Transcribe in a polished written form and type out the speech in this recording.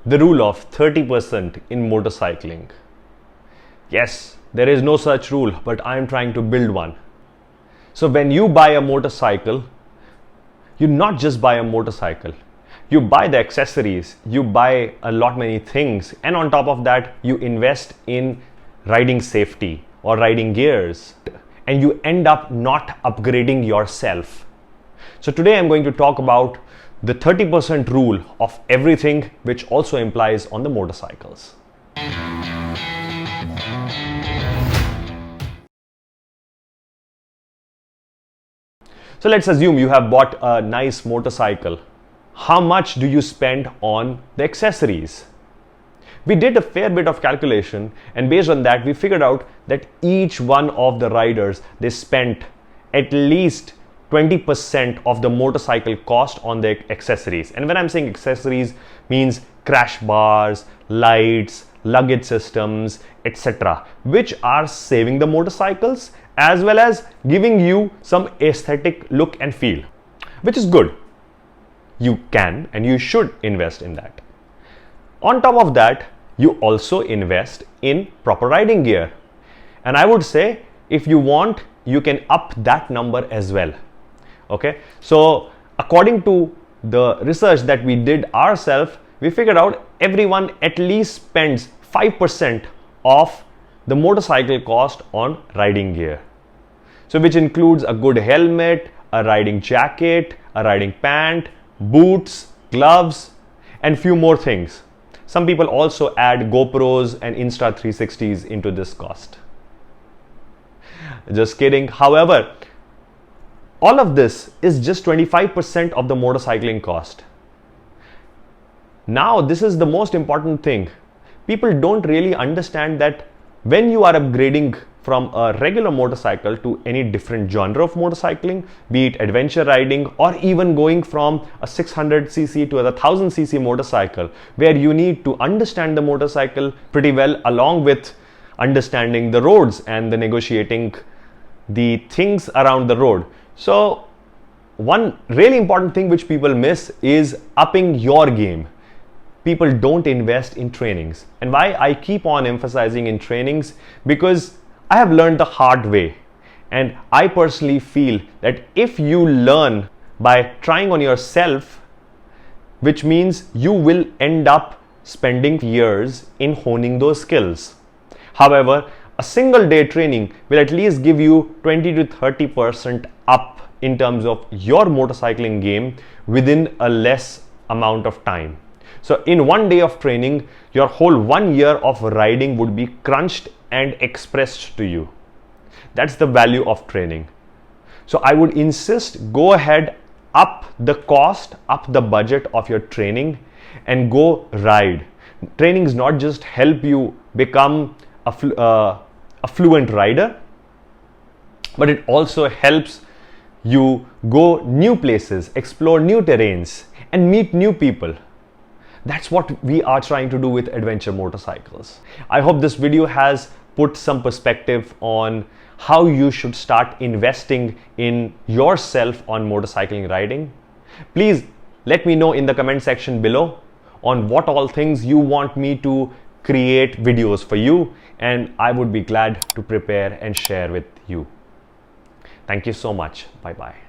the rule of 30% in motorcycling. Yes, there is no such rule, but I am trying to build one. So when you buy a motorcycle, you not just buy a motorcycle, you buy the accessories, you buy a lot many things, and on top of that, you invest in riding safety or riding gears, and you end up not upgrading yourself. So today I'm going to talk about the 30% rule of everything, which also implies on the motorcycles. So let's assume you have bought a nice motorcycle. How much do you spend on the accessories? We did a fair bit of calculation, and based on that we figured out that each one of the riders, they spent at least 20% of the motorcycle cost on the accessories. And when I'm saying accessories, means crash bars, lights, luggage systems, etc., which are saving the motorcycles as well as giving you some aesthetic look and feel, which is good. You can and you should invest in that. On top of that, you also invest in proper riding gear. And I would say, if you want, you can up that number as well. Okay, so according to the research that we did ourselves, we figured out everyone at least spends 5% of the motorcycle cost on riding gear. So which includes a good helmet, a riding jacket, a riding pant, boots, gloves, and few more things. Some people also add GoPros and Insta 360s into this cost. Just kidding. However, all of this is just 25% of the motorcycling cost. Now, this is the most important thing. People don't really understand that when you are upgrading from a regular motorcycle to any different genre of motorcycling, be it adventure riding or even going from a 600cc to a 1000cc motorcycle, where you need to understand the motorcycle pretty well, along with understanding the roads and the negotiating the things around the road. So one really important thing which people miss is upping your game. People don't invest in trainings. And why I keep on emphasizing in trainings? Because I have learned the hard way. And I personally feel that if you learn by trying on yourself, which means you will end up spending years in honing those skills. However, a single day training will at least give you 20 to 30% up in terms of your motorcycling game within a less amount of time. So in one day of training, your whole 1 year of riding would be crunched and expressed to you. That's the value of training. So I would insist, go ahead, up the cost, up the budget of your training and go ride. Trainings not just help you become a fluent rider, but it also helps you go new places, explore new terrains and meet new people. That's what we are trying to do with adventure motorcycles. I hope this video has put some perspective on how you should start investing in yourself on motorcycling riding. Please let me know in the comment section below on what all things you want me to create videos for you, and I would be glad to prepare and share with you. Thank you so much. Bye bye.